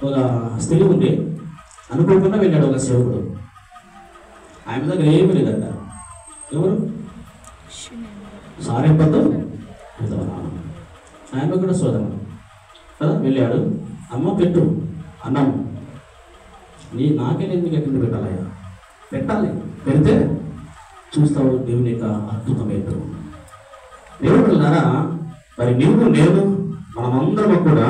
ఒక స్త్రీ ఉంది, అనుకోకుండా వెళ్ళాడు ఒక సేవకుడు. ఆయన దగ్గర ఏమీ లేదంట. ఎవరు? సారెపద్దు ఆయన కూడా సోదరు కదా. వెళ్ళాడు, అమ్మ పెట్టు అన్నం. నాకే ఎందుకు ఎక్కడ పెట్టాలయ్యా? పెట్టాలి, పెడితే చూస్తావు దేవుని యొక్క అద్భుతమేంటో. దేవుడు ఉన్నారా? మరి నీవు నేను మనమందరం కూడా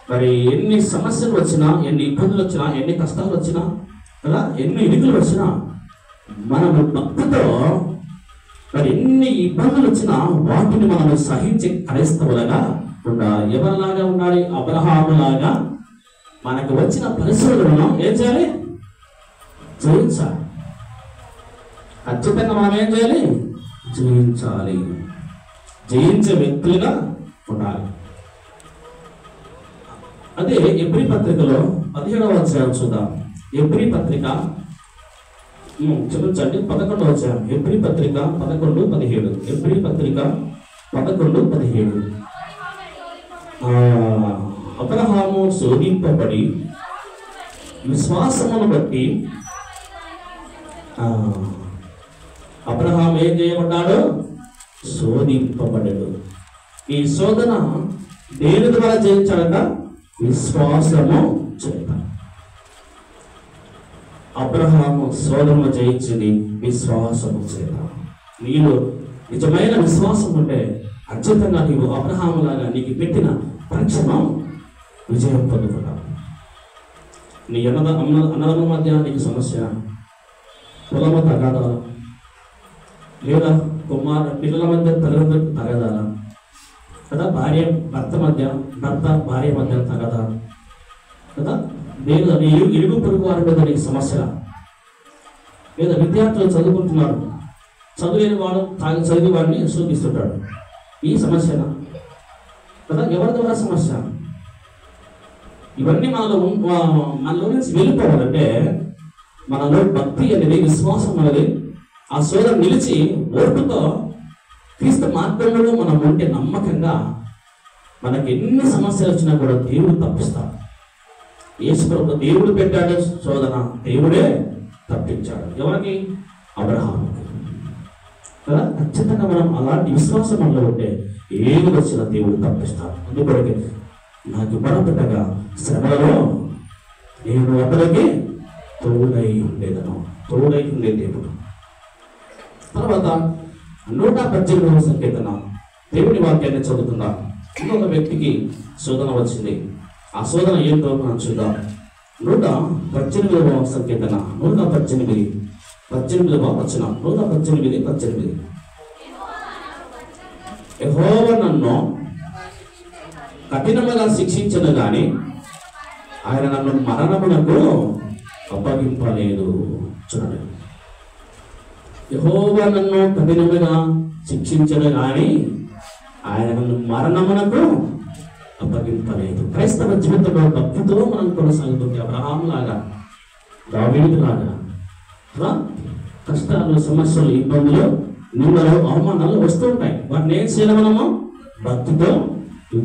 మరి ఎన్ని సమస్యలు వచ్చినా, ఎన్ని ఇబ్బందులు వచ్చినా, ఎన్ని కష్టాలు వచ్చినా కదా, ఎన్ని ఇరుకులు వచ్చినా మనము భక్తితో మరి ఎన్ని ఇబ్బందులు వచ్చినా వాటిని మనము సహించి క్రైస్తవులుగా ఉండాలి. ఎవరిలాగా ఉండాలి? అబ్రహాములాగా మనకు వచ్చిన పరిస్థితులను ఏం చేయాలి? జయించాలి. ఖచ్చితంగా మనం ఏం చేయాలి? జయించాలి. జయించే వ్యక్తులుగా ఉండాలి. అదే ఎబ్రీ పత్రికలో 17వ అధ్యాయం చూద్దాం. ఎబ్రీ పత్రిక క్షమించండి 11వ అధ్యాయం. ఎబ్రీ పత్రిక 11:17. ఎబ్రీ పత్రిక 11:17. అబ్రహాము శోధింపబడి విశ్వాసమును బట్టి అబ్రహాం ఏం చేయబడ్డాడు? శోధింపబడ్డాడు. ఈ శోధన దేని ద్వారా జయించాడట? విశ్వాసము చేత. అబ్రహాము శోధనను జయించింది విశ్వాసము చేత. నీలో నిజమైన విశ్వాసం ఉంటే ఖచ్చితంగా నీవు అబ్రహాము లాగా నీకు పెట్టిన పరీక్షను విజయం పొందుకుంటావు. నీ అన్నదమ్ముల మధ్య నీకు సమస్య, కులము తగాదాల, లేదా పిల్లల మధ్య తల్లిదండ్రులకు తగాదాల కదా, భర్త భార్య మధ్య తగదా కదా, లేదా నీ ఇరుగు పొరుగు వారి మీద నీకు సమస్య, లేదా విద్యార్థులు చదువుకుంటున్నారు, చదువులేని వాడు చదివి వాడిని సూచిస్తుంటాడు. ఈ సమస్యనా కదా, ఎవరి ద్వారా సమస్య? ఇవన్నీ మనలో నుంచి వెళ్ళిపోవాలంటే మనలో భక్తి అనేది, విశ్వాసం అనేది, ఆ శోధన నిలిచి ఓర్పుతో క్రీస్తు మార్గంలో మనం ఉంటే నమ్మకంగా మనకి ఎన్ని సమస్యలు వచ్చినా కూడా దేవుడు తప్పిస్తాడు. యేసుప్రభు దేవుడు పెట్టాడు శోధన, దేవుడే తప్పించాడు. ఎవరికి? అబ్రహాముకి కదా. ఖచ్చితంగా మనం అలాంటి విశ్వాసం మనలో ఉంటే ఏది వచ్చినా దేవుడు తప్పిస్తాడు. అందుకొరకే నాకు బలపెట్టగా శ్రమలో నేను అతనికి తోడై ఉండే దేవుడు. తర్వాత 118వ సంకీర్తన దేవుని వాక్యాన్ని చదువుకుందాం. ఇంకొక వ్యక్తికి శోధన వచ్చింది. ఆ శోధన ఏంటో మనం చూద్దాం. 118వ సంకీర్తన 118వ వచనం. 118:18. యెహోవా నన్ను కఠినముగా శిక్షించను గాని ఆయన నన్ను మరణమునకు అప్పగింపలేదు. చూడండి, యెహోవా నన్ను కఠినముగా శిక్షించను గాని ఆయన నన్ను మరణమునకు అప్పగింపలేదు. క్రైస్తవ జీవితంలో భక్తితో మనం కొనసాగుతుంది. అబ్రహాము లాగా, దావీదు లాగా కష్టాలు, సమస్యలు, ఇబ్బందులు, నిందలు, అవమానాలు వస్తూ ఉంటాయి. వాటిని ఏం చేయాలి? మనము భక్తితో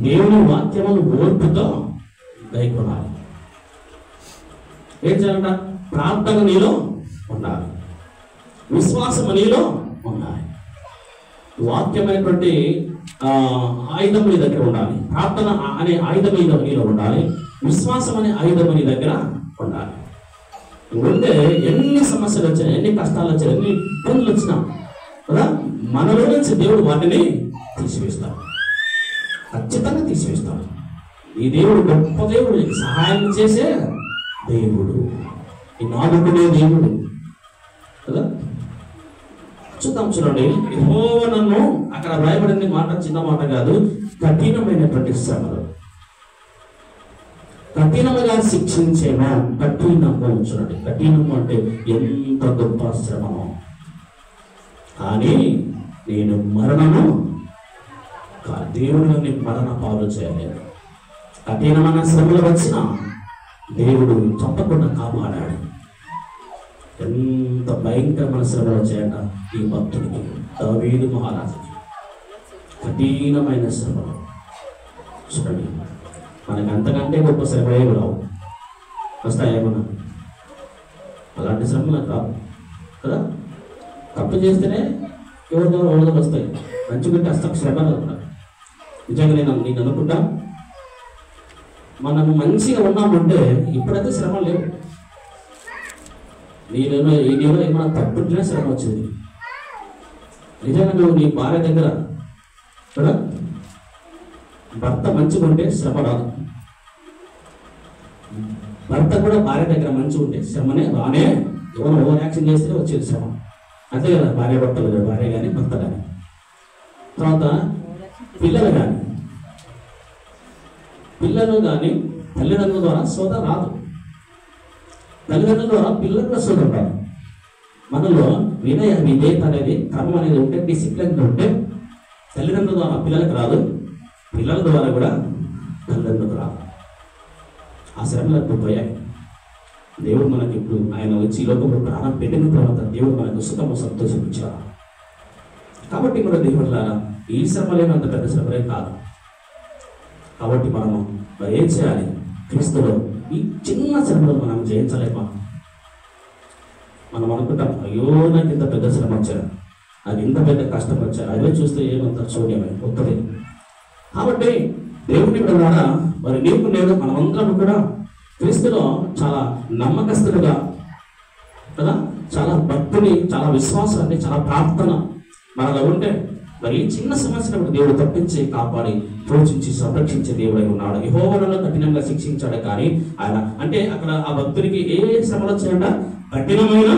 దేవుని వాక్యమును ఓర్పుతో గైకొనాలి. ఏం చేయాలంట? ప్రార్థన నీలో ఉండాలి, విశ్వాసం నీలో ఉండాలి. వాక్యమైనటువంటి ఆయుధం నీ దగ్గర ఉండాలి. ప్రార్థన అనే ఆయుధం నీలో ఉండాలి. విశ్వాసం అనే ఆయుధం నీ దగ్గర ఉండాలి. ఉంటే ఎన్ని సమస్యలు వచ్చినా, ఎన్ని కష్టాలు వచ్చినా, ఎన్ని ఇబ్బందులు వచ్చినా కదా, మనలో నుంచి దేవుడు వాటిని తీసివేస్తాడు. ఖచ్చితంగా తీసివేస్తాడు. ఈ దేవుడు గొప్ప దేవుడు, నీకు సహాయం చేసే దేవుడు, ఈ నాదుకునే దేవుడు కదా. చూద్దాం, చూడండి. యెహోవా నన్ను, అక్కడ రాయబడిన మాట చిన్న మాట కాదు, కఠినమైనటువంటి శ్రమలు, కఠినముగా శిక్షించేమో. కఠినము చూడండి, కఠినము అంటే ఎంత గొప్ప శ్రమను. కానీ నేను మరణము దేవుడు మరణ పాలు చేయలేదు. కఠినమైన శ్రమలు వచ్చిన దేవుడు తప్పకుండా కాపాడాడు. ఎంత భయంకరమైన శ్రమలు వచ్చాయట ఈ భక్తుడికి, దావీదు మహారాజుకి. కఠినమైన శ్రమలు చూడండి. మనకి అంతకంటే గొప్ప శ్రమ ఏమి రావు. వస్తాయి ఏమన్నా? అలాంటి శ్రమలు నాకు రావు కదా. తప్పు చేస్తేనే ఎవరిదో వస్తాయి, మంచిగుంటే అసలు శ్రమ రాదు. నిజంగా నేను అనుకుంటా, మనం మంచిగా ఉన్నామంటే ఇప్పుడైతే శ్రమ లేవు. నీలో ఏమైనా తప్పుంటేనే శ్రమ వచ్చింది. నిజంగా నువ్వు నీ భార్య దగ్గర కదా, భర్త మంచిగా ఉంటే శ్రమ రాదు. భర్త కూడా భార్య దగ్గర మంచిగా ఉంటే శ్రమనే రానే. ఎవరు ఓవర్ యాక్షన్ చేస్తే వచ్చేది శ్రమ. అంతే కదా, భార్య భర్తలు కదా, భార్య కానీ భర్త కానీ. తర్వాత పిల్లలు కానీ తల్లిదండ్రుల ద్వారా శోధ రాదు. తల్లిదండ్రుల ద్వారా పిల్లలకు శోధ రాదు. మనలో విధేయత అనేది, క్రమం అనేది ఉంటే, డిసిప్లిన్ ఉంటే తల్లిదండ్రుల ద్వారా పిల్లలకు రాదు, పిల్లల ద్వారా కూడా తల్లిదండ్రులకు రాదు. ఆ శ్రమలకు పోయాయి. దేవుడు మనకి ఇప్పుడు ఆయన వచ్చి లోకంలో ప్రాణం పెట్టిన తర్వాత దేవుడు మనకు సుఖము సంతోషం ఇచ్చారు. కాబట్టి మన దేవుళ్ళారా, ఈ శ్రమలేనంత పెద్ద శ్రమలే కాదు. కాబట్టి మనము ఏం చేయాలి? క్రీస్తులో ఈ చిన్న శ్రమలో మనం జయించలేమా? మనం అనుకుంటాం, అయ్యో నాకు ఇంత పెద్ద శ్రమ వచ్చారు, నాకు ఇంత పెద్ద కష్టం వచ్చారు, అవే చూస్తే ఏమంత శూన్యమే వస్తుంది. కాబట్టి దేవుని ద్వారా మరి నీకు నేను మనమందరం కూడా క్రీస్తులో చాలా నమ్మకస్తులుగా కదా, చాలా భక్తిని, చాలా విశ్వాసాన్ని, చాలా ప్రార్థన మనలో ఉంటే మరి ఈ చిన్న సమస్యను దేవుడు తప్పించి కాపాడి పోషించి సంరక్షించే దేవుడై ఉన్నాడు. యెహోవాను కఠినంగా శిక్షించాడు. కానీ ఆయన అంటే అక్కడ ఆ భక్తుడికి ఏ శ్రమలు వచ్చాయంట? కఠినమైన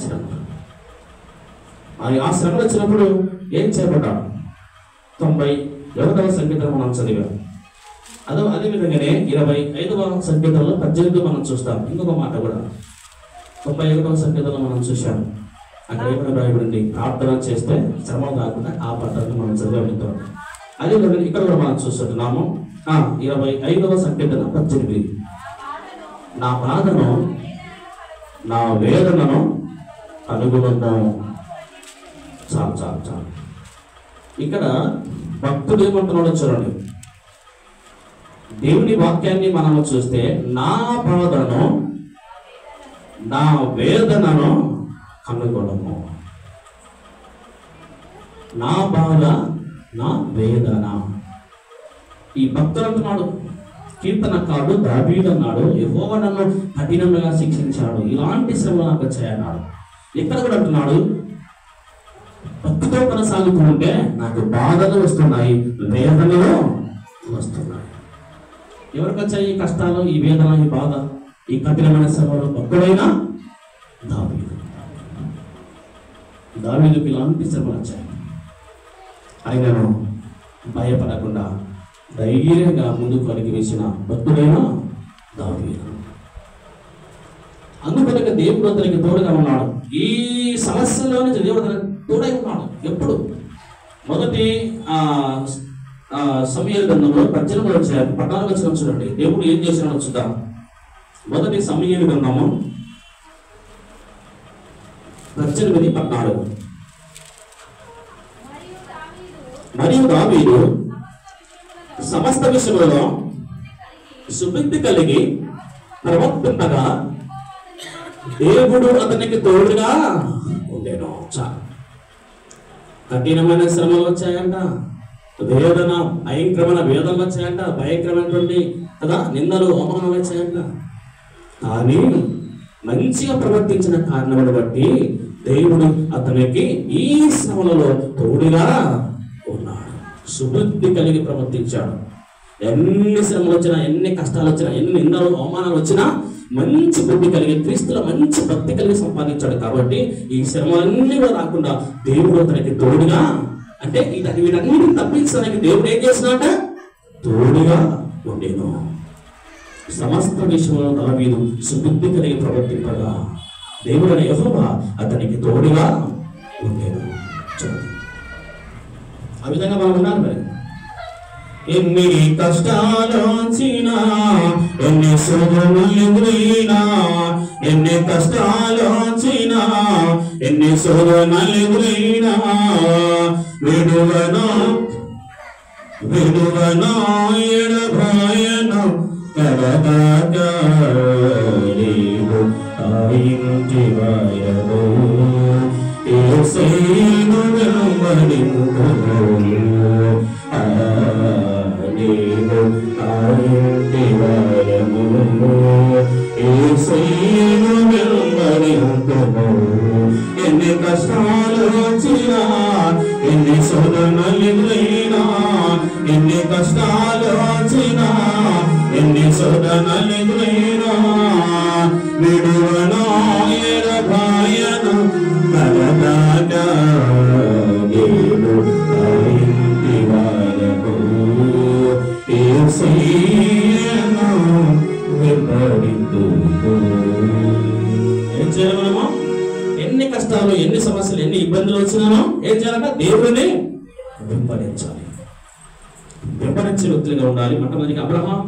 శ్రమ. మరి ఆ శ్రమలు వచ్చినప్పుడు ఏం చేయబడ్డాడు? 91వ సంకీర్తన మనం చదివాం. అదే విధంగానే 25వ సంకీర్తనలో 18 మనం చూస్తాం. ఇంకొక మాట కూడా 91వ సంకీర్తనలో మనం చూసాం. అక్కడ ఏమైనా రాయబడింది? ప్రార్థన చేస్తే శ్రమ కాకుండా ఆ పద్ధతిని మనం చదివాం. అదే విధంగా ఇక్కడ కూడా మనం చూస్తున్నాము. 25వ సంకీర్తన 18. నా బాధను, నా వేదనను కనుగొనను. చాలు. ఇక్కడ భక్తుడు ఏమంటున్నాడో చూడండి. దేవుని వాక్యాన్ని మనము చూస్తే నా బాధను, నా వేదనను కనుగొనము. నా బాధ, నా వేదన. ఈ భక్తుడు అంటున్నాడు, కీర్తనకారుడు దావీదు అన్నాడు, యెహోవా నన్ను కఠినంగా శిక్షించాడు, ఇలాంటి శ్రమ నాకు వచ్చాయన్నాడు. ఇక్కడ కూడా అంటున్నాడు, భక్తితో కొనసాగుతూ ఉంటే నాకు బాధలు వస్తున్నాయి, వేదనలు వస్తున్నాయి. ఎవరికి వచ్చాయి ఈ కష్టాలు, ఈ వేదన, ఈ బాధ, ఈ కఠినమైన శ్రమలు? భక్తుడైనా దావీదుకి ఇలాంటి శ్రమలు వచ్చాయి. ఆయనను భయపడకుండా ధైర్యంగా ముందుకు అడిగి వేసిన భక్తుడైనా దావీదు. అందుకని దేవుడు అతనికి తోడుగా ఉన్నాడు. ఈ సమస్యలో నుంచి దేవుడు అతనికి తోడై ఉన్నాడు. ఎప్పుడు? మొదటి సమూయేలు గ్రంథంలో 18వ అధ్యాయం 14వ వచనం చూడండి. దేవుడు ఏం చేసినాడో చూద్దాం. మొదటి సమూయేలు గ్రంథము 18:14. మరియు దావీదు సమస్త విషయంలో సుబుద్ధి కలిగి ప్రవర్తింపగా దేవుడు అతనికి తోడుగా ఉండేను. కఠినమైన శ్రమలు వచ్చాయంట, వేదన, భయంకరమైన వేదనలు వచ్చాయంట, భయంకరమైనటువంటి కదా నిందలు, అవమానాలు వచ్చాయంట. కానీ మంచిగా ప్రవర్తించిన కారణాలను బట్టి దేవుడు అతనికి ఈ శ్రమలలో తోడుగా ఉన్నాడు. సుబుద్ధి కలిగి ప్రవర్తించాడు. ఎన్ని శ్రమలు వచ్చినా, ఎన్ని కష్టాలు వచ్చినా, ఎన్ని నిందలు, అవమానాలు వచ్చినా మంచి బుద్ధి కలిగి, క్రీస్తులో మంచి భక్తి కలిగి సంపాదించాడు. కాబట్టి ఈ శ్రమలన్నీ కూడా రాకుండా దేవుడు అతనికి తోడుగా, అంటే వీటన్నిటిని తప్పించడానికి దేవుడు ఏం చేసినాట? తోడుగా ఉండేను. సమస్త విషయంలో దావీదు సుబుద్ధి కలిగి ప్రవర్తింపగా దేవుడైన యెహోవా అతనికి తోడుగా ఉండేను. ఆ విధంగా మనం ఉన్నారు. మరి ఎన్ని కష్టాలు వచ్చినా, ఎన్ని శోధనలు ఎదురైనా, ఎన్ని కష్టాలు వచ్చినా, ఎన్ని శోధనలు ఎదురైనా, విడువను ఎడబాయను కడదాకా నీవు ఆయింటి వాడవు యేసయ్యను వెంబడింతుము నీవు ఆయింటి వాడవు యేసయ్యను వెంబడింతుము ఎన్ని కష్టాలు వచ్చినా ఎన్ని శోధనలు ఎదురైనా ఎన్ని కష్టాలు వచ్చినా ఎన్ని శోధనలు ఎదురైనా విడువను ఎడబాయను కలదాకా నీవు ఆయింటి వాడవు యేసయ్యను వెంబడింతుము. ఏం చేయాలి మనము? ఎన్ని కష్టాలు ఎన్ని సమస్యలు ఎన్ని ఇబ్బందులు వచ్చినానో ఏం చేయాలంటే దేవుడిని వెంబడించాలి. వెంబడించే వ్యక్తులుగా ఉండాలి. మొట్టమొదటిగా అబ్రహాం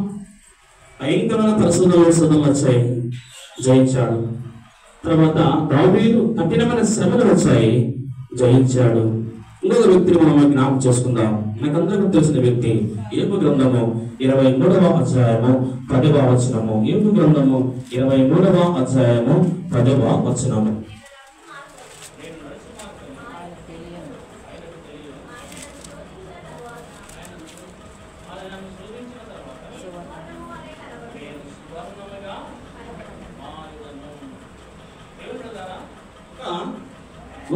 భయంకరమైన పరిశోధనలు వచ్చాయి, జయించాడు. తర్వాత దావీదు కఠినమైన శ్రమలు వచ్చాయి, జయించాడు. ఇంకొక వ్యక్తిని మనం జ్ఞాపకం చేసుకుందాం. మనకందరికీ తెలిసిన వ్యక్తి యోబు గ్రంథము 23వ అధ్యాయము 10వ వచనము. యోబు గ్రంథము 23వ అధ్యాయము 10వ వచనము.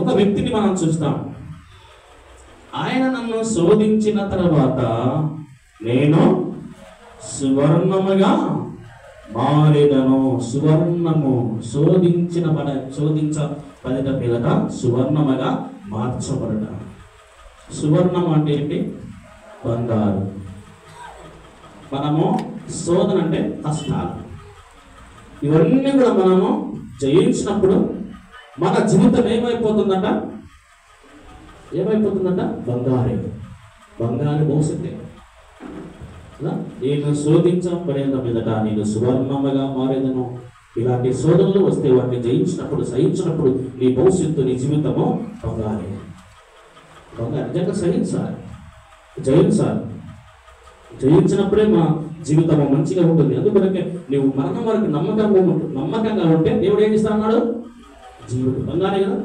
ఒక వ్యక్తిని మనం చూస్తాం. ఆయన నన్ను శోధించిన తర్వాత నేను సువర్ణముగా మారెదను. సువర్ణము శోధించబడిన పిల్లట సువర్ణముగా మార్చబడట. సువర్ణం అంటే ఏంటి? బంగారు. మనము శోధన అంటే కష్టాలు, ఇవన్నీ కూడా మనము జయించినప్పుడు మన జీవితం ఏమైపోతుందంట? బంగారే. బంగారు భవిష్యత్తే. నేను శోధించబడిన మీదట నేను సువర్ణముగా మారేదను. ఇలాంటి శోధనలు వస్తే వాటిని జయించినప్పుడు, సహించినప్పుడు నీ భవిష్యత్తు, నీ జీవితము బంగారే. బంగారు నిజంగా సహించాలి, జయించాలి. జయించినప్పుడే మా జీవితం మంచిగా ఉంటుంది. అందుకొరకే నువ్వు మరణం వరకు నమ్మకంగా ఉంటే దేవుడు ఏం చేస్తాడు? జీవుడు బంగారే కదా.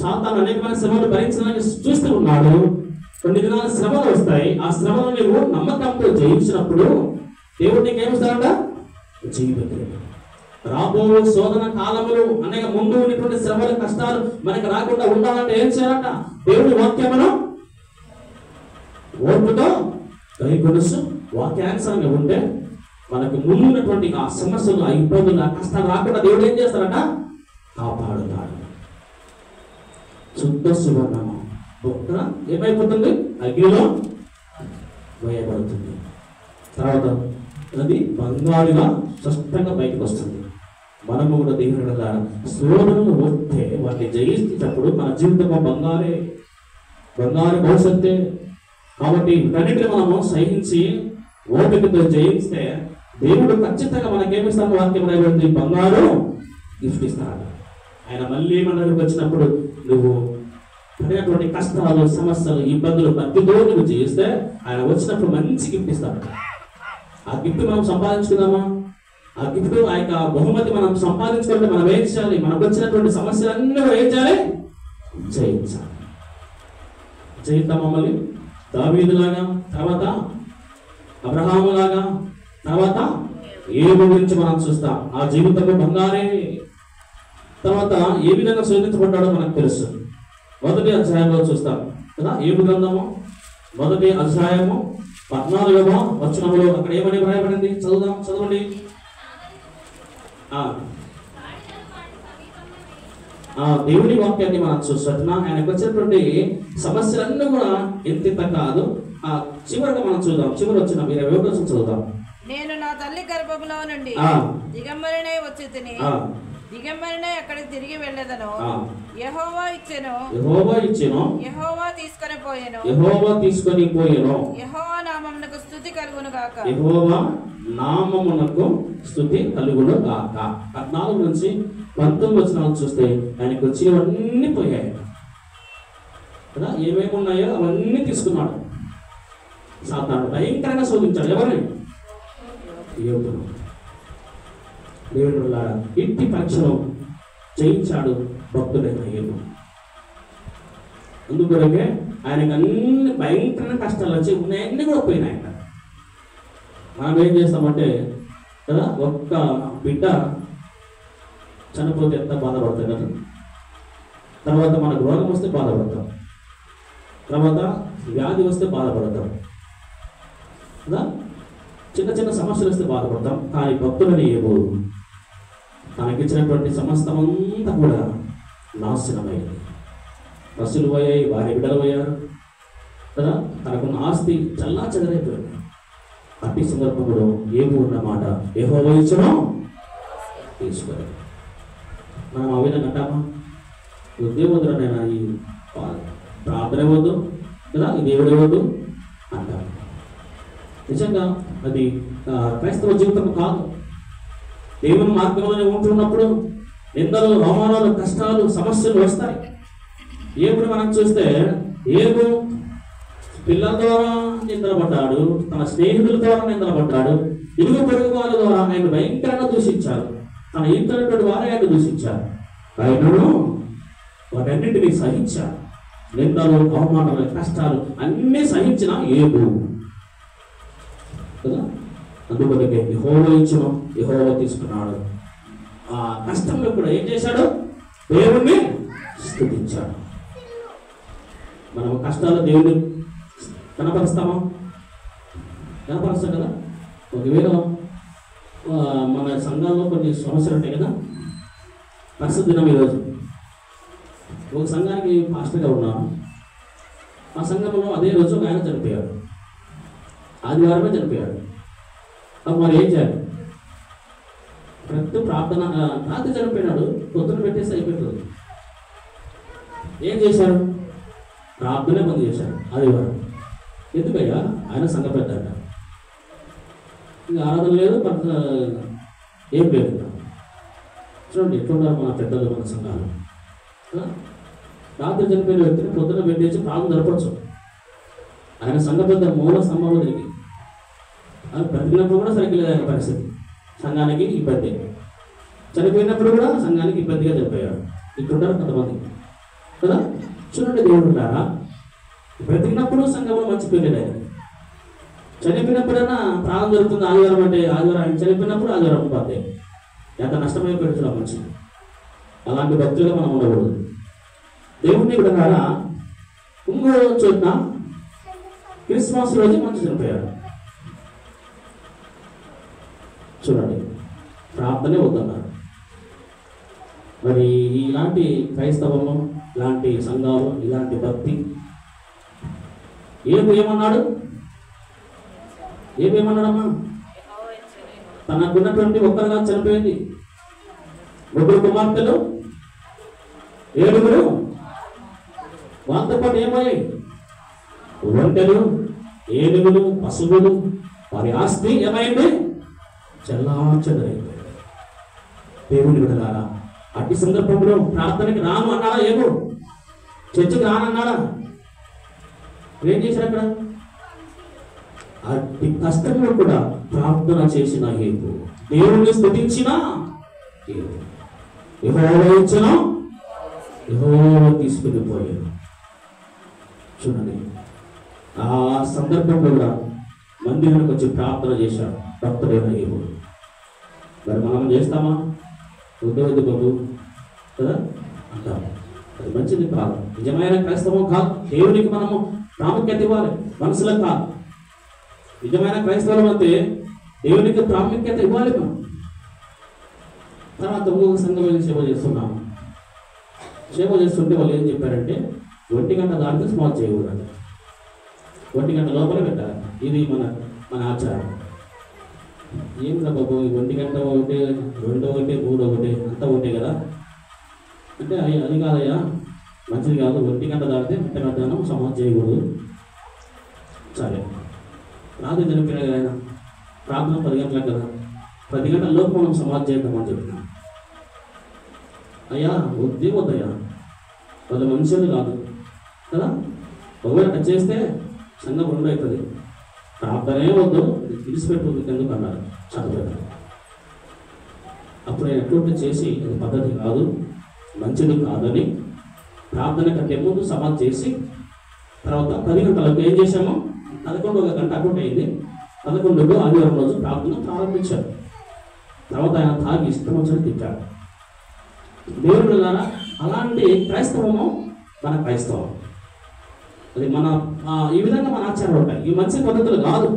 సాతాను అనేకమైన శ్రమలు భరించడానికి చూస్తూ ఉన్నాడు. కొన్ని దినాల శ్రమలు వస్తాయి. ఆ శ్రమను నువ్వు నమ్మకంతో జయించినప్పుడు దేవుడు నీకు ఏమిస్తాడంట? జీవితం. రాబో శోధన కాలములు అనేక ముందు ఉన్నటువంటి శ్రమలు, కష్టాలు మనకు రాకుండా ఉండాలంటే ఏం చేయాలంట? దేవుడి వాక్యమును ఓర్పుతో గైకొనసు వాక్యానుసారంగా ఉంటే మనకు ముందు ఉన్నటువంటి ఆ సమస్యలు, ఆ ఇబ్బందులు, ఆ కష్టాలు రాకుండా దేవుడు ఏం చేస్తాడంట? కాపాడుతాడు. శుద్ధ సువర్ణము ఏమైపోతుంది? అగ్నిలో వేయబడుతుంది. తర్వాత అది బంగారుగా స్పష్టంగా బయటకు వస్తుంది. మనము కూడా దేవుని శోధనలు వస్తే వాటిని జయించేటప్పుడు మన జీవితం బంగారు భవిష్యత్తే. కాబట్టి వీటన్నిటిని మనము సహించి ఓపికతో జయిస్తే దేవుడు ఖచ్చితంగా మనకేమిస్తాను? వాక్యం రాయబడింది, బంగారు గిఫ్ట్ ఇస్తాడు. ఆయన మళ్ళీ మన దగ్గరికి వచ్చినప్పుడు నువ్వు పడినటువంటి కష్టాలు, సమస్యలు, ఇబ్బందులు ప్రతిదో నువ్వు చేస్తే ఆయన వచ్చినప్పుడు మంచి గిఫ్ట్ ఇస్తాడు. ఆ గిఫ్ట్ మనం సంపాదించుకుందామా? ఆ గిఫ్ట్, ఆ యొక్క బహుమతి మనం సంపాదించుకుంటే మనం ఏం చేయాలి? మనకు వచ్చినటువంటి సమస్యలన్నీ ఏం చేయాలి? జయించాలి. జయిద్దాం మమ్మల్ని దావీదులాగా, తర్వాత అబ్రహాములాగా, తర్వాత యోబు గురించి మనం చూస్తాం. ఆ జీవితంలో బంగారే. తర్వాత ఏ విధంగా శోధించబడ్డాడో మనకు తెలుసు. 1వ అధ్యాయంలో చూస్తాం కదా. యోబు గ్రంథము 1వ అధ్యాయము 14వ వచనములో అక్కడ ఏమని రాయబడింది? చదవండి. దేవుని వాక్యాన్ని మనం చూస్తున్నా. ఆయనకు వచ్చినటువంటి సమస్యలన్నీ కూడా ఎంత కాదు. చివరిగా మనం చూద్దాం. చివరి వచ్చిన 21వ వచనం చదువుదాం. నేను నా తల్లి గర్భములో నుండి దిగంబరినై వచ్చి తిని దిగంబరినై అక్కడికి తిరిగి వెళ్ళేదను. యెహోవా ఇచ్చెను, యెహోవా తీసుకొని పోయెను. యెహోవా నామమునకు స్తుతి కలుగును గాక. యెహోవా నామమునకు స్తుతి కలుగును గాక. 14 నుంచి 19 వచనాలు చూస్తే ఆయనకు వచ్చినవన్నీ పోయాయి కదా. ఏమేమి ఉన్నాయో అవన్నీ తీసుకున్నాడు. సాతాను భయంకరంగా శోధించాడు. ఎవరిని? యోగును. దేవుని వల్ల ఇంటి పరీక్షను చేయించాడు భక్తుడైన యోగు. అందుకొరకే ఆయనకు అన్ని భయంకరమైన కష్టాలు వచ్చి ఉన్నాయన్నీ కూడా పోయినాయట. మనం ఏం చేస్తామంటే కదా, ఒక్క బిడ్డ చనిపోతే ఎంత బాధపడతాం కదా, తర్వాత మనకు రోగం వస్తే బాధపడతాం, తర్వాత వ్యాధి వస్తే బాధపడతాం కదా, చిన్న చిన్న సమస్యలు వస్తే బాధపడతాం. కానీ భక్తులని ఏమో తనకిచ్చినటువంటి సమస్తమంతా కూడా నాశనమైంది. బస్సులు పోయాయి, వారి బిడ్డలు పోయారు కదా, తనకున్న ఆస్తి చల్లా చెదరైపోయింది. అట్టి సందర్భంలో ఏమో ఉన్నమాట, యెహోవా ఇచ్చును తీసుకోవాలి. మనం ఆ విధంగా అంటామా? దేవుడునైనా ఈ ప్రార్థన ఇవ్వద్దు కదా, ఈ దేవుడు ఇవ్వద్దు అంటాం. నిజంగా అది క్రైస్తవ జీవితం కాదు. దేవుని మార్గంలోనే ఉంటున్నప్పుడు నిందలు, అవమానాలు, కష్టాలు, సమస్యలు వస్తాయి. ఏపుడు మనం చూస్తే ఏపు పిల్లల ద్వారా నిందలపడ్డాడు, తన స్నేహితుల ద్వారా నిందలపడ్డాడు, ఇరుగు పొరుగు వారి ద్వారా ఆయన భయంకరంగా దూషించారు, తన ఇంట్లో వారే ఆయన దూషించారు. ఆయనను వాటన్నింటినీ సహించారు. నిందలు, అవమానాలు, కష్టాలు అన్నీ సహించిన ఏపు కదా. అందుకొరకే యెహోవా ఇచ్చును, యెహోవా తీసుకున్నాడు. ఆ కష్టంలో కూడా ఏం చేశాడు? దేవుణ్ణి స్తుతించాడు. మనం కష్టాలు దేవుడిని కనపరుస్తామా? కనపరుస్తాం కదా. ఒకవేళ మన సంఘాల్లో కొన్ని సమస్యలు ఉంటాయి కదా. పరిస్థితి దినం ఈరోజు ఒక సంఘానికి పాస్టర్గా ఉన్నాను. ఆ సంఘంలో అదే రోజు ఒక ఆయన చనిపోయాడు. ఆదివారమే చనిపోయాడు. అప్పుడు మరి ఏం చేయాలి? ప్రతి ప్రార్థన రాత్రి చనిపోయినాడు, పొద్దున పెట్టేసి అయిపోతుంది. ఏం చేశారు? ప్రార్థనే బంద్ చేశారు ఆదివారం. ఎందుకయ్యా? ఆయన సంఘ పెద్ద, ఇంకా ఆరాధన లేదు, ఏం లేదు. చూడండి ఎట్లున్నారు మన పెద్దలు, మన సంఘాలు. రాత్రి చనిపోయిన వ్యక్తిని పొద్దున పెట్టేసి ప్రార్థన జరపచ్చు. ఆయన సంఘ పెద్ద మూల స్తంభంలో తిరిగి అది బ్రతికినప్పుడు కూడా సరిగ్గా లేదు ఆయన పరిస్థితి. సంఘానికి ఇబ్బంది, చనిపోయినప్పుడు కూడా సంఘానికి ఇబ్బందిగా చనిపోయాడు. ఇట్లుంటారు కొంతమంది కదా. చూడండి దేవుడు ఉంటారా? బ్రతికినప్పుడు సంఘంలో మర్చిపోయాడు ఆయన, చనిపోయినప్పుడైనా ప్రాణం జరుగుతుంది. ఆదివారం అంటే ఆదివారం, ఆయన చనిపోయినప్పుడు ఆదివారం పోతే ఎంత నష్టమైపోతున్నాం మంచి. అలాంటి భక్తులుగా మనం ఉండకూడదు. దేవుడిని విడగారా ఇంకో చోట్ల క్రిస్మస్ రోజు మంచి చనిపోయాడు. చూడండి, ప్రార్థనే వద్దన్నారు. మరి ఇలాంటి క్రైస్తవము, ఇలాంటి సంఘాలు, ఇలాంటి భక్తి ఏమన్నాడు? ఏమన్నాడమ్మా? తనకున్నటువంటి ఒక్కరుగా చనిపోయింది. 3 కుమార్తెలు, 7 వాళ్ళతో పాటు ఏమయ్యాయి? ఒంటెలు, ఏనుగులు, పశువులు, వారి ఆస్తి ఏమైంది? చెల్లాచెదరైంది. దేవుని విడలారా, అట్టి సందర్భంలో ప్రార్థనకి రాను అన్నాడా? ఏమో చర్చకి రానన్నాడా? ఏం చేశారు అక్కడ? అట్టి కష్టంలో కూడా ప్రార్థన చేసిన ఏపు, దేవుణ్ణి స్తుతించిన ఏపు, యెహోవా ఇచ్చిన, యెహోవా తీసుకుని పోయాడు. చూడండి, ఆ సందర్భంలో కూడా మందిరానికి వచ్చి ప్రార్థన చేశాడు భక్తుడైన ఏపు. మరి మనం చేస్తామా? వద్దు బాబు కదా అంటాం. అది మంచిది కాదు, నిజమైన క్రైస్తవం కాదు. దేవునికి మనము ప్రాముఖ్యత ఇవ్వాలి, మనసులకు కాదు. నిజమైన క్రైస్తవం అయితే దేవునికి ప్రాముఖ్యత ఇవ్వాలి మనం. తర్వాత ఇంకొక సంఘం సేవ చేస్తున్నాము. సేవ చేస్తుంటే వాళ్ళు ఏం చెప్పారంటే 1 గంట దాటితే స్మాల్ చేయకూడదు, 1 గంట లోపల పెట్టాలి. ఇది మన ఆచారం. ఏమిరా బాబు, 1 గంట ఒకటి, 2 ఒకటి, 3 ఒకటి, అంతా ఒకటే కదా అంటే అది కాదయ్యా, మంచిది కాదు. 1 గంట దాటితే మధ్యాహ్నం సమాజ్ చేయకూడదు. సరే, రాత్రి చనిపోయినా ఆయన ప్రార్థన 10 గంటలకు కదా, 10 గంటల లోపు మనం సమాజ్ చేద్దామని చెప్తున్నాం. అయ్యా వద్దయ్యా, వాళ్ళు మనుషులు కాదు కదా. ఒకవేళ చేస్తే సంఘం 2 అవుతుంది. ప్రార్థనే వద్దు, విడిచిపెట్టు ఎందుకు అన్నారు, చదువుతారు. అప్పుడు నేను ఎటువంటి చేసి అది పద్ధతి కాదు, మంచిది కాదని ప్రార్థన కంటే ముందు సమాధి చేసి తర్వాత 10 గంటలకు ఏం చేశాము, 11 గంట అకౌంట్ అయింది, 11 ఆదివారం రోజు ప్రార్థన ప్రారంభించారు. తర్వాత ఆయన తాగి ఇష్టం వచ్చినట్టు తిట్టాడు. దేవుడు ద్వారా అలాంటి క్రైస్తవము మన క్రైస్తవం, అది మన ఈ విధంగా మన ఆచారాలు ఉంటాయి. ఈ మంచి పద్ధతులు కాదు,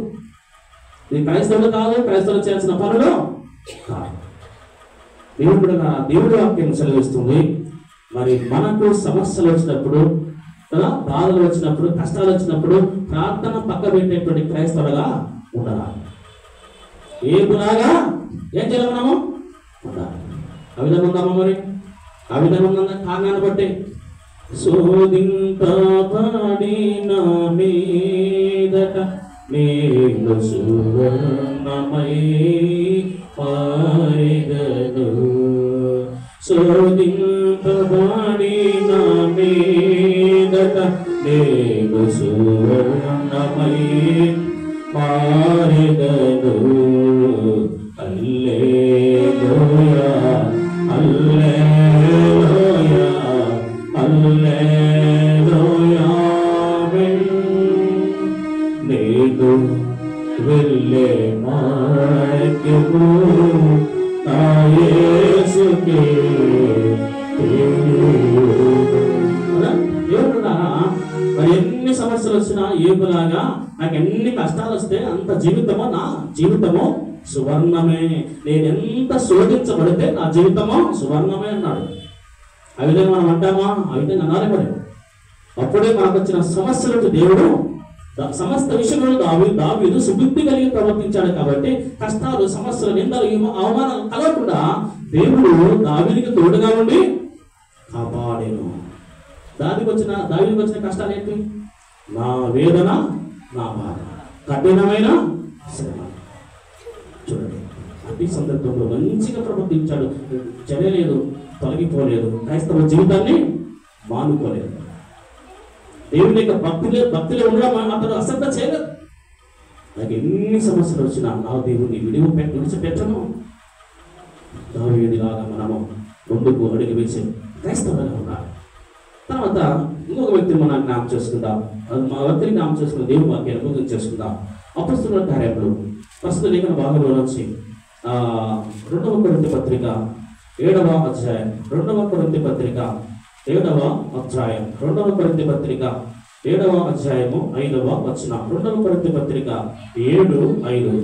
ఇది క్రైస్తవులు కాదు, క్రైస్తవులు చేయాల్సిన పనులు కాదు. దేవుడి వాక్యం సెలవిస్తుంది. మరి మనకు సమస్యలు వచ్చినప్పుడు కదా, బాధలు వచ్చినప్పుడు, కష్టాలు వచ్చినప్పుడు ప్రార్థన పక్క పెట్టేటువంటి క్రైస్తవులుగా ఉండాలి. ఏపులాగా ఏం చేయాలి మనము ఉండాలి. ఆ విధంగా ఉందామా? మరి ఆ విధంగా ఉందా కారణాన్ని బట్టి శోధింపబడిన మీదట నేను సువర్ణమై పారెదను, శోధింపబడిన మీదట నేను సువర్ణమై పారెదను. హల్లెలూయా హల్లెలూయా హల్లెలూయా. నేను వెళ్ళే మార్గము నా యేసుకే మరి ఎన్ని సమస్యలు వచ్చినా ఏపులాగా నాకు ఎన్ని కష్టాలు వస్తే అంత జీవితమో నా జీవితమో సువర్ణమే, నేను ఎంత శోధించబడితే నా జీవితమో సువర్ణమే అన్నాడు. ఆ విధంగా మనం అంటామా? ఆ విధంగా అనాలి. మరి అప్పుడే మనకు వచ్చిన సమస్యలకు దేవుడు సమస్త విషయంలో దావీదు సుబుద్ధి కలిగి ప్రవర్తించాడు. కాబట్టి కష్టాలు, సమస్యలు, నిందలు, అవమానాలు కలగకుండా దేవుడు దావీదుకి తోడుగా ఉండి కాపాడేను. దావీదుకి వచ్చిన కష్టాలు ఏంటి? నా వేదన, నా బాధ, కఠినమైన శ్రమ. చూడండి, అన్ని సందర్భంలో మంచిగా ప్రవర్తించాడు, చెరలేదు, తొలగిపోలేదు, క్రైస్తవ జీవితాన్ని మానుకోలేదు. దేవుని యొక్క భక్తిలో ఉండడం అతను అశ్రద్ధ చేయలేదు. నాకు ఎన్ని సమస్యలు వచ్చినా నా దేవుని విడిచిపెట్టను. దావీదులాగా మనము ముందుకు అడుగు వేసే క్రైస్తవులుగా ఉండాలి. తర్వాత ఇంకొక వ్యక్తిని మనం జ్ఞాపకం చేసుకుందాం. మా వ్యక్తిని జ్ఞాపకం చేసుకున్న దేవుని వాక్యాన్ని ముగింపు చేసుకుందాం. అపొస్తలుల కార్యములు ప్రస్తుత లేఖన భాగంలో నుంచి 2వ కొరింథీ పత్రిక 7వ అధ్యాయం, 2వ కొరింథీ పత్రిక 7వ అధ్యాయం, 2వ కొరింథీ పత్రిక 7వ అధ్యాయము 5వ వచనం. 2వ కొరింథీ పత్రిక 7:5.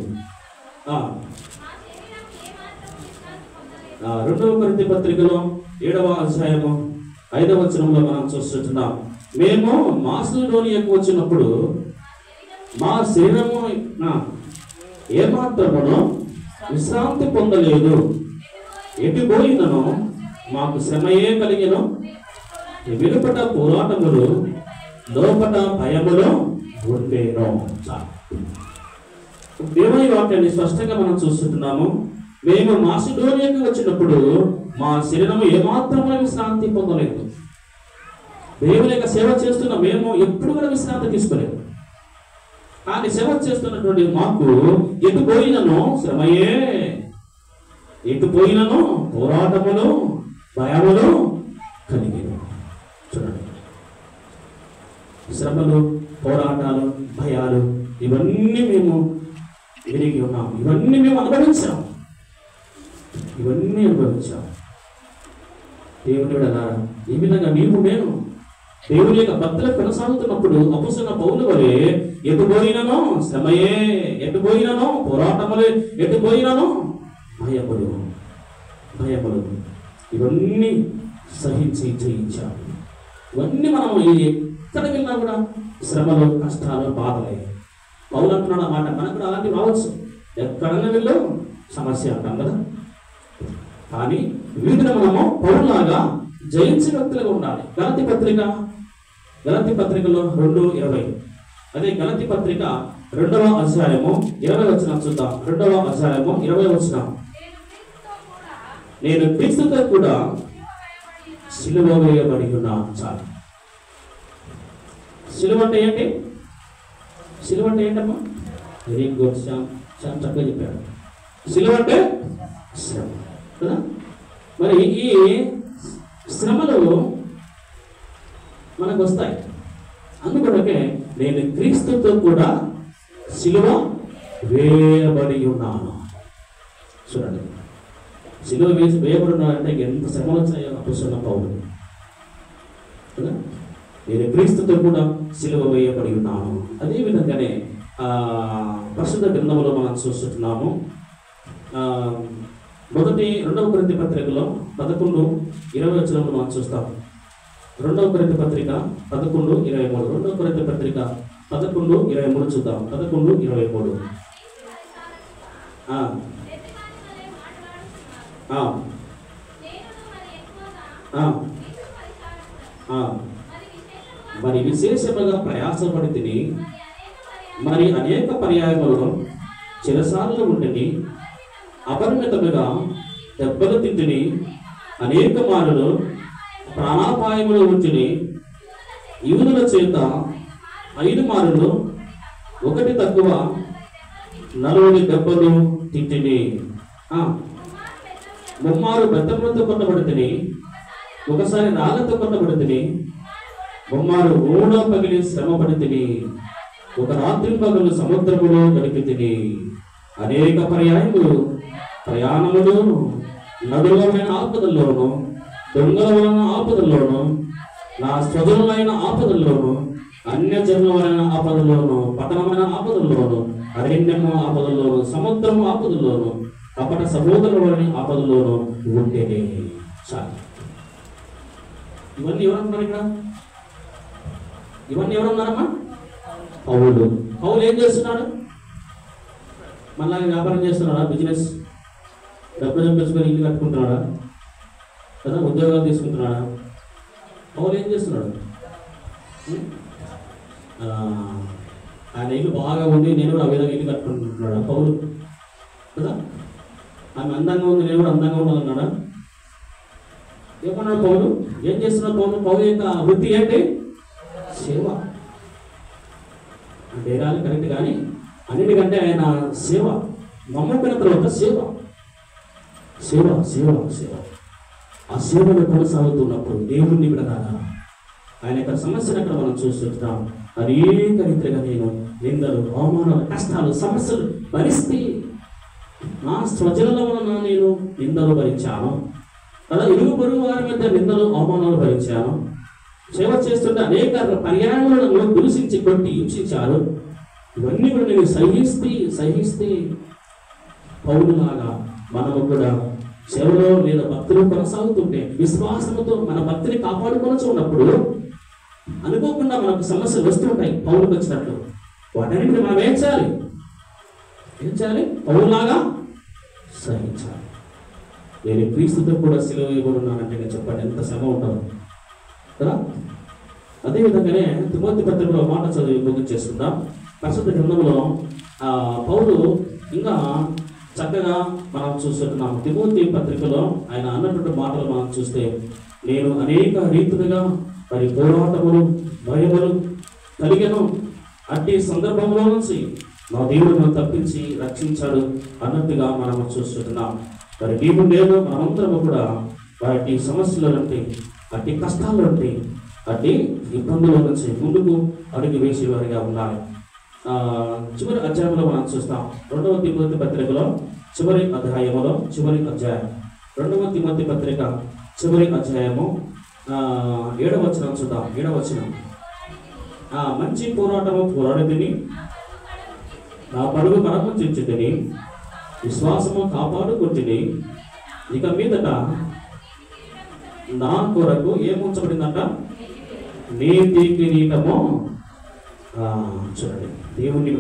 2వ కొరింథీ పత్రికలో 7వ అధ్యాయము 5వ వచనంలో మనం చూస్తున్నాం. మేము మాసిదోనియాకు వచ్చినప్పుడు మా శరీరము ఏమాత్రమును విశ్రాంతి పొందలేదు, ఎటు పోయినను మాకు శ్రమయే కలిగిన, వెలుపట పోరాటములు, లోపట భయములు ఉండేను. దేవుని వాక్యాన్ని స్పష్టంగా మనం చూస్తున్నాము. మేము మాసిదోనియాకు వచ్చినప్పుడు మా శరీరము ఏమాత్రము విశ్రాంతి పొందలేదు. దేవుని యొక్క సేవ చేస్తున్న మేము ఎప్పుడు కూడా విశ్రాంతి తీసుకోలేదు. కానీ సేవ చేస్తున్నటువంటి మాకు ఎటు పోయినను శ్రమయే, ఎటు పోయినను పోరాటములు, భయములు కలిగిన. చూడండి, శ్రమలు, పోరాటాలు, భయాలు ఇవన్నీ మేము ఎరిగి ఉన్నాం, ఇవన్నీ మేము అనుభవించాం. దేవుని ఈ విధంగా నీవు నేను దేవుని యొక్క భక్తులు కొనసాగుతున్నప్పుడు అపొస్తలుడైన పౌలు వలె ఎటు పోయినను శ్రమయే, ఎటు పోయినను పోరాటములే, ఎటు పోయినను భయములు ఇవన్నీ సహించి జయించాలి. ఇవన్నీ మనం ఎక్కడ వెళ్ళినా కూడా శ్రమలు, కష్టాలు, బాధలే. పౌలు అంటున్నాడు ఆ మాట, మనకు కూడా అలాంటివి రావచ్చు. ఎక్కడన్నా వెళ్ళు సమస్య అంటాం కదా. కానీ వీటిని మనము పౌరులాగా జయించిన వ్యక్తులుగా ఉండాలి. గలతీ పత్రికలో 2:20. అదే గలతీ పత్రిక 2వ అధ్యాయము 20 వచనం చూద్దాం. 2వ అధ్యాయము 20 వచనం. నేను క్రీస్తుతో కూడా సిలువ వేయబడి ఉన్నాను. చాలు. సిలువ అంటే ఏంటి? సిలువ అంటే ఏంటమ్మా? వెరీ గుడ్ శ్యామ్ చక్కగా చెప్పాడు. సిలువ అంటే శ్రమ కదా. మరి ఈ శ్రమలు మనకు వస్తాయి. అందుకొరకే నేను క్రీస్తుతో కూడా సిలువ వేయబడి ఉన్నాను. చూడండి, సిలువ వేయబడి ఉన్నాడంటే ఎంత శ్రమలు వచ్చాయో అపోస్తలుడైన పౌలు కదా. నేను క్రీస్తుతో కూడా సిలువ వేయబడి ఉన్నాను. అదేవిధంగానే పరిశుద్ధ గ్రంథంలో మనం చూస్తున్నాము. 2వ కొరింథీ పత్రికలో 11:20 మనం చూస్తాం. 2వ కొరింథీ పత్రిక 11:23. 2వ కొరింథీ పత్రిక 11:23 చూద్దాం. 11:23. మరి విశేషముగా ప్రయాసపడి తిని మరి అనేక పర్యాయములను చిరసార్లు ఉంటిని, అపరిమితముగా దెబ్బలు తింటిని, అనేక మారులు ప్రాణాపాయములు ఉంటిని, యూదుల చేత 5 మారులు ఒకటి తక్కువ 40 దెబ్బలు తింటిని, 3 మారు బెత్తములతో కొట్టబడితిని, ఒకసారి రాళ్లతో కొట్టబడితిని, 3 మారు ఊడ పగిలి శ్రమ పడితిని, ఒక రాత్రి పగలు సముద్రములో గడిపితిని, అనేక పర్యాయములు ప్రయాణములోను, నదులమైన ఆపదల్లోను, దొంగల వలన ఆపదల్లోను, నా స్వజనులైన ఆపదల్లోను, అన్యజనులైన ఆపదల్లోను, పట్టణమైన ఆపదల్లోను, అరణ్యము ఆపదల్లోను, సముద్రము ఆపదల్లోను, కపట సహోదరులని ఆపదల్లోను ఉండేనే. చాలు. ఇవన్నీ ఎవరన్నారు ఇక్కడ? ఇవన్నీ ఎవరన్నారమ్మా? పౌలు. పౌలు ఏం చేస్తున్నాడు? మళ్ళా వ్యాపారం చేస్తున్నాడా? బిజినెస్ డబ్బులు సంపాదించుకొని ఇల్లు కట్టుకుంటున్నాడా కదా? ఉద్యోగాలు తీసుకుంటున్నాడా? పౌలు ఏం చేస్తున్నాడు? ఆయన ఇల్లు బాగా ఉంది, నేను కూడా ఆ విధంగా ఇల్లు కట్టుకుంటున్నాడా పౌలు కదా? ఆమె అందంగా ఉంది, నేను కూడా అందంగా ఉండాలన్నాడా? ఏమన్నాడు పౌలు? ఏం చేస్తున్నాడు పౌలు? పౌలు యొక్క వృత్తి ఏంటి? సేవ. పేరాలు కరెక్ట్, కానీ అన్నిటికంటే ఆయన సేవ. నమ్ముకున్న తర్వాత సేవ సేవ సేవ సేవ. ఆ సేవను కొనసాగుతున్నప్పుడు దేవుణ్ణి విడదాగా ఆయన యొక్క సమస్యను అక్కడ మనం చూస్తున్నాం. అనేక రీతిగా నేను నిందలు, అవమానాలు, కష్టాలు, సమస్యలు భరిస్తే నా స్వజనుల వలన నేను నిందలు భరించాను కదా. ఇరుగు పొరుగు వారి మధ్య నిందలు, అవమానాలు భరించాను. సేవ చేస్తుంటే అనేక పర్యాయములను దూషించి కొట్టి హింసించారు. ఇవన్నీ కూడా నేను సహిస్తే పౌలులాగా మనము కూడా సేవలో లేదా భక్తులు కొనసాగుతుంటే విశ్వాసముతో మన భక్తిని కాపాడుకొని ఉన్నప్పుడు అనుకోకుండా మనకు సమస్యలు వస్తుంటాయి. పౌలుకు వచ్చినట్లు వాటన్నింటిని మనం ఏం చేయాలి? పౌలులాగా సహించాలి. నేను క్రీస్తుతో కూడా సిలువ వేయబడున్నానంటే నేను చెప్పండి ఎంత శ్రమ ఉంటాను కదా. అదేవిధంగానే తిమోతి పత్రికలో మాట చదివి ముగింపు చేసుకుందాం. పరిశుద్ధ గ్రంథంలో పౌలు ఇంకా చక్కగా మనం చూస్తున్నాం. తిమోతి పత్రికలో ఆయన అన్నటువంటి మాటలు మనం చూస్తే, నేను అనేక రీతులుగా మరి పోరాటములు, భయములు కలిగను, అట్టి సందర్భంలో నుంచి మా దేవుడు తప్పించి రక్షించాడు అన్నట్టుగా మనం చూస్తున్నాం. మరి నీవు నేను మనమంతరము కూడా వాటి సమస్యల నుండి, అట్టి కష్టాల నుండి, అట్టి ఇబ్బందుల నుంచి ముందుకు అడుగు వేసేవారిగా ఉండాలి. చివరి అధ్యాయంలో మనం చూస్తాం. 2వ తిమోతి పత్రికలో చివరి అధ్యాయములో చివరి అధ్యాయం 2వ తిమోతి పత్రిక చివరి అధ్యాయము 7వ వచనం చూద్దాం. 7వ వచనం, మంచి పోరాటము పోరాడితిని, నా పరుగు పరమర్చించితిని, విశ్వాసము కాపాడుకుంటుని, ఇక మీదట నా కొరకు ఏముంచబడిందంట? నీతి కిరీటము. చూడండి, దేవుని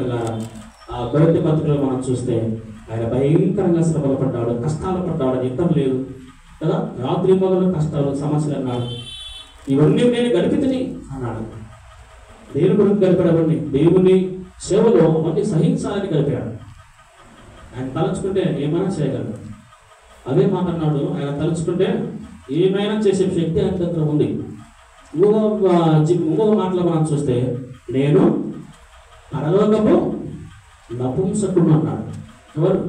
ఆ కొరింథీ పత్రికలో మనం చూస్తే ఆయన భయంకరంగా శ్రమలు పడ్డాడు, కష్టాలు పడ్డాడు, యుద్ధం లేదు కదా, రాత్రి మొదలు కష్టాలు, సమస్యలు అన్నాడు. ఇవన్నీ నేను గడిపితిని అన్నాడు. దేవుని కొరకు గడిపాడవన్నీ, దేవుని సేవలో అవన్నీ సహించాలని గడిపాడు. ఆయన తలుచుకుంటే ఏమైనా చేయగలడు. అదే మాట అన్నాడు, ఆయన తలుచుకుంటే ఏమైనా చేసే శక్తి ఆయన దగ్గర ఉంది. ఇంకొక మాటలో మనం చూస్తే, నేను పరలోకపు నపుంసకుడు అన్నాడు. ఎవరు?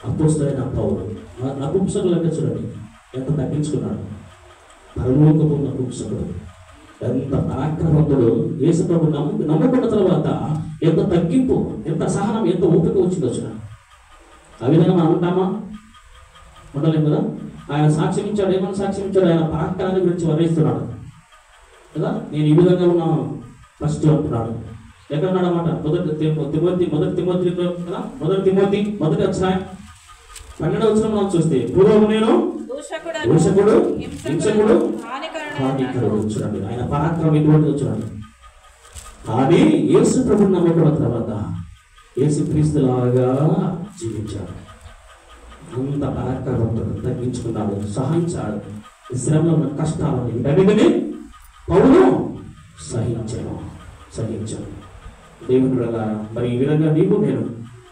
అపోస్తలుడైన పౌలు. నపుంసకులు అంటే చూడండి ఎంత తగ్గించుకున్నాడు. పరలోకపు నపుంసకుడు, ఎంత పరాక్రమంతుడు. యేసు ప్రభు నమ్ముకున్న తర్వాత ఎంత తగ్గింపు, ఎంత సహనం, ఎంత ఓపిక వచ్చింది వచ్చిన. ఆ విధంగా మనం ఉంటామా? ఉండలేము కదా. ఆయన సాక్ష్యం ఇచ్చాడు. ఏమన్నా సాక్ష్యం ఇచ్చాడు? ఆయన పరాక్రమాన్ని గురించి వర్ణిస్తున్నాడు కదా. నేను ఈ విధంగా ఉన్నాను ఫస్ట్ అంటున్నాడు. ఎక్కడ ఉన్నాడు అన్నమాట? మొదటి అధ్యాయం 12వ వచనం మనం చూస్తే, పూర్వము నేను దూషకుడు, హింసకుడు, హానికరుడు. చూడండి ఆయన పరాక్రమం ఎటువంటి చూడండి. కానీ యేసు ప్రభుని నమ్ముకున్న తర్వాత యేసు క్రీస్తులాగా జీవించాడు. అంత పరాక్రమంతుడు, తగ్గించుకున్నాడు, సహించాడు. శ్రమలో ఉన్న కష్టాలను వీటన్నిటిని పౌలు సహించాను. దేవుని వల్ల మరి ఈ విధంగా నీకు నేను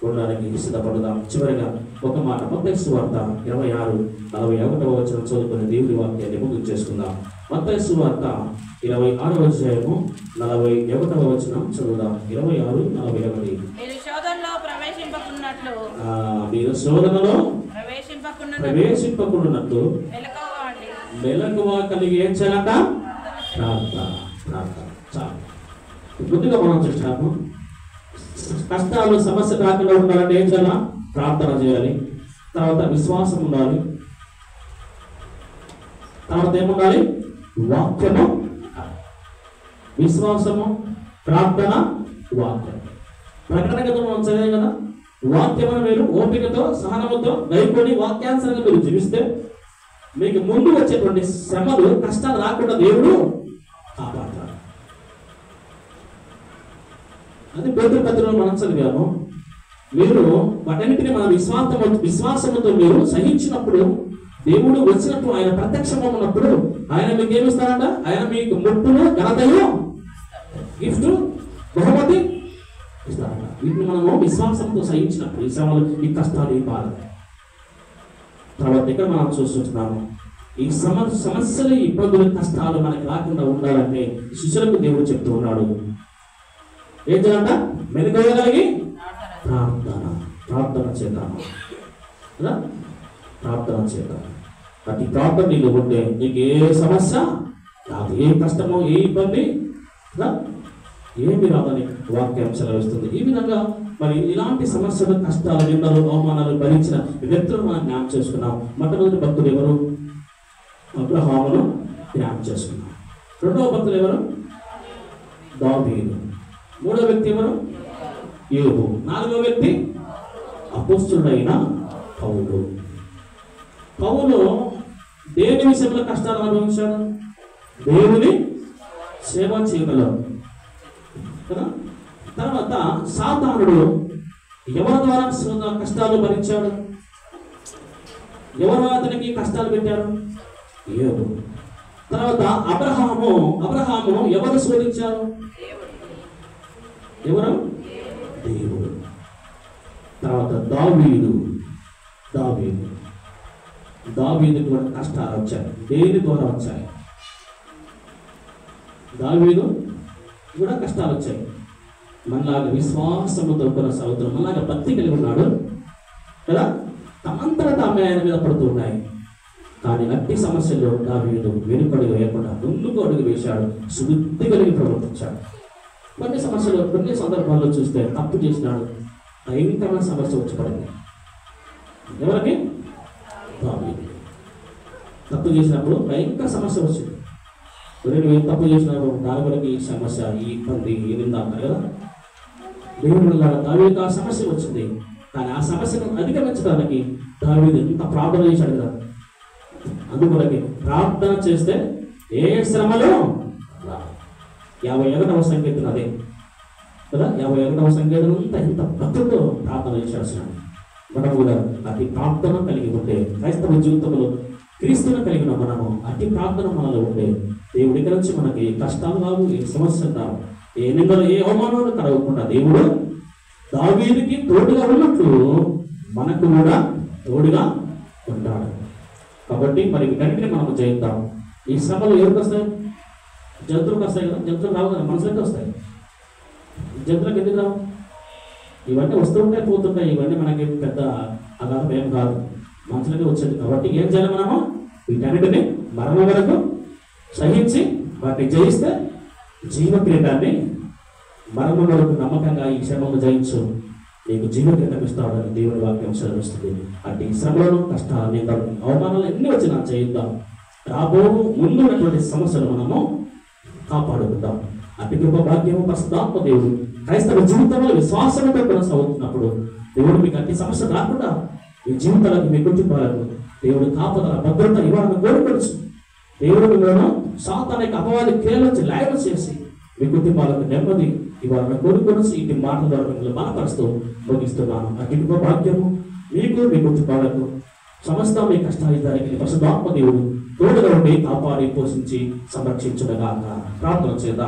ఉండడానికి సిద్ధపడదాం. చివరిగా ఒక మాట, మత్తయి సువార్త 26:41 వచనం చదువుకుని దేవుని వాక్యాన్ని ముగింపు చేసుకుందాం. మత్తయి సువార్త 26వ అధ్యాయము 41వ వచనం చదువుదాం. 26:41. మీరు శోధనలో ప్రవేశింపకుండానట్లు మెలకువ కలిగి ఏం చేయాలంట? ప్రార్థన. చాలు. ముందుగా మనం చూస్తాము, కష్టాలు సమస్య రాకుండా ఉండాలంటే ఏం చేయాలా? ప్రార్థన చేయాలి. తర్వాత విశ్వాసం ఉండాలి. తర్వాత ఏముండాలి? వాక్యము. విశ్వాసము, ప్రార్థన, వాక్యం. ప్రకటన కదా మనం చదివాం కదా. వాక్యమును మీరు ఓపికతో సహనముతో గైకొని వాక్యానుసారంగా మీరు జీవిస్తే మీకు ముందు వచ్చేటువంటి శ్రమలు, కష్టాలు రాకుండా దేవుడు కాపాడతాడు. అది పేతురు పత్రికలో మనం చదివాము. మీరు వాటన్నిటిని మన విశ్వాసముతో మీరు సహించినప్పుడు, దేవుడు వచ్చినప్పుడు, ఆయన ప్రత్యక్షంగా ఉన్నప్పుడు ఆయన మీకు ఏమిస్తారంట? ఆయన మీకు ముట్టును, ఘనతయు, గిఫ్ట్, బహుమతి ఇస్తారంట. వీటిని మనము విశ్వాసంతో సహించినప్పుడు ఈ శ్రమలు, ఈ కష్టాలు, ఈ బాధ. తర్వాత ఇక్కడ మనం చూస్తున్నాము, ఈ సమస్యలు, ఇబ్బందులు, కష్టాలు మనకి రాకుండా ఉండాలంటే శిష్యులకు దేవుడు చెప్తూ ఉన్నాడు. ఏం చేయాలంట? మెలుకోగలిగి ప్రార్థన చేద్దాం కదా. ప్రార్థన చేద్దాం. అటు ప్రార్థన నీళ్ళు ఉంటే నీకు ఏ సమస్య రాదు, ఏ కష్టమో, ఏ ఇబ్బంది ఏమి రాదని వాక్యం సెలవిస్తుంది. ఈ విధంగా మరి ఇలాంటి సమస్యలు, కష్టాలు, నిందలు, అవమానాలు భరించిన వ్యక్తులను మనం జ్ఞాపకం చేసుకున్నాం. మొట్టమొదటి భక్తులు ఎవరు? అబ్రహామును జ్ఞాపకం చేసుకున్నాం. రెండవ భక్తులు ఎవరు? దావీదు. మూడవ వ్యక్తి ఎవరు? యోబు. నాలుగవ వ్యక్తి అపోస్తలుడైన పౌలు. పౌలు దేని విషయంలో కష్టాలు అనుభవించాడు? దేవుని సేవ చేయగలరు కదా. తర్వాత సాతానుడు ఎవరి ద్వారా కష్టాలు భరించాడు? ఎవరు అతనికి కష్టాలు పెట్టారు? యోబు. తర్వాత అబ్రహామును ఎవరు శోధించారు? ఎవరు? దేవుడు. తర్వాత దావీదు కూడా కష్టాలు వచ్చాయి. దేని ద్వారా వచ్చాయి? దావీదు కూడా కష్టాలు వచ్చాయి. మనలాగా విశ్వాసముతో కొనసాగుతున్నాడు, మనలాగా భక్తి కలిగి ఉన్నాడు కదా. తమంతట తామే ఆయన మీద పడుతూ ఉన్నాయి. కానీ అట్టి సమస్యల్లో దావీదు వెనుకడుగు వేయకుండా ముందుకు అడుగు వేశాడు, శుద్ధి కలిగి ప్రవర్తించాడు. కొన్ని సమస్యలు, కొన్ని సందర్భాల్లో చూస్తే తప్పు చేసినాడు, భయంకరమైన సమస్య వచ్చి పడింది. ఎవరికి? దావీదు. తప్పు చేసినప్పుడు భయంకర సమస్య వచ్చింది. నువ్వు ఏం తప్పు చేసినావు, దాని వరకు ఈ సమస్య, ఈ ఇబ్బంది, ఈ నింద అంటారు కదా. దేవుడు దావీదుకు ఆ సమస్య వచ్చింది. కానీ ఆ సమస్యను అధిగమించడానికి దావీదు ఎంత ప్రార్థన చేశాడు కదా. అందువల్లకి ప్రార్థన చేస్తే ఏ శ్రమలు 51వ సంకీర్తన అదే కదా. 51వ సంకీర్తన అంతా ఎంత భక్తులతో ప్రార్థన చేశాడు. మనం కూడా అతి ప్రార్థన కలిగి ఉంటే, క్రైస్తవ జీవితంలో క్రీస్తును కలిగిన మనము అతి ప్రార్థన మనలో ఉంటే దేవుడి దగ్గర నుంచి మనకి కష్టాలు రావు, ఏ సమస్యలు రావు, ఏ నిందలు, ఏ అవమానాలు కలగకుండా దేవుడు దావీదుకి తోడుగా ఉన్నట్లు మనకు కూడా తోడుగా ఉంటాడు. కాబట్టి మరి వీటన్నిటిని మనం జయిద్దాం. ఈ శ్రమలు ఎవరికి వస్తాయి? జంతువులకు వస్తాయి కదా. జంతువులు రావు కదా, మనుషులకి వస్తాయి. జంతువులకు ఎందుకు రావు? ఇవన్నీ వస్తూ ఉంటాయి, పోతుంటాయి. ఇవన్నీ మనకి పెద్ద అగాధం ఏం కాదు, మనుషులకి వచ్చేది. కాబట్టి ఏం చేయాలి మనము? వీటన్నిటిని మరణం వరకు సహించి వాటిని జయిస్తే జీవ కిరీటాన్ని, మరణం వరకు నమ్మకంగా ఈ శ్రమను జయించు, నీకు జీవ కిరీటం ఇస్తాడని దేవుని వాక్యం సెలవిస్తుంది. అంటే ఈ శ్రమలను, కష్టాలు, నిందలు, అవమానాలు ఎన్ని వచ్చినా జయిద్దాం. రాబో ముందు ఉన్నటువంటి సమస్యలు మనము కాపాడుకుందాం. అటు కృప భాగ్యము పరిశుద్ధాత్మ దేవుడు క్రైస్తవ జీవితంలో విశ్వాసంతో కొనసాగుతున్నప్పుడు దేవుడు మీకు అన్ని సమస్యలు రాకుండా మీ జీవితాలకు, మీ కుటుంబాలకు దేవుడు కాపుదల, భద్రత ఇవ్వాలని కోరుకోవచ్చు. దేవుడు మిమ్మల్ని సాతానిక అపవాది క్రియల నుంచి లయం చేసి మీ కుటుంబాలకు నెమ్మది ఇవ్వాలని కోరుకోవచ్చు. ఇటు మాటల ద్వారా మిమ్మల్ని బలపరుస్తూ ముగిస్తున్నాను. అటు కృప భాగ్యము మీకు, మీ కుటుంబాలకు సమస్త మీ కష్టాయుధానికి పరిశుద్ధాత్మ దేవుడు తోడుగా ఉండి కాపాడి పోషించి సంరక్షించుగాక. ప్రార్థన చేద్దాం.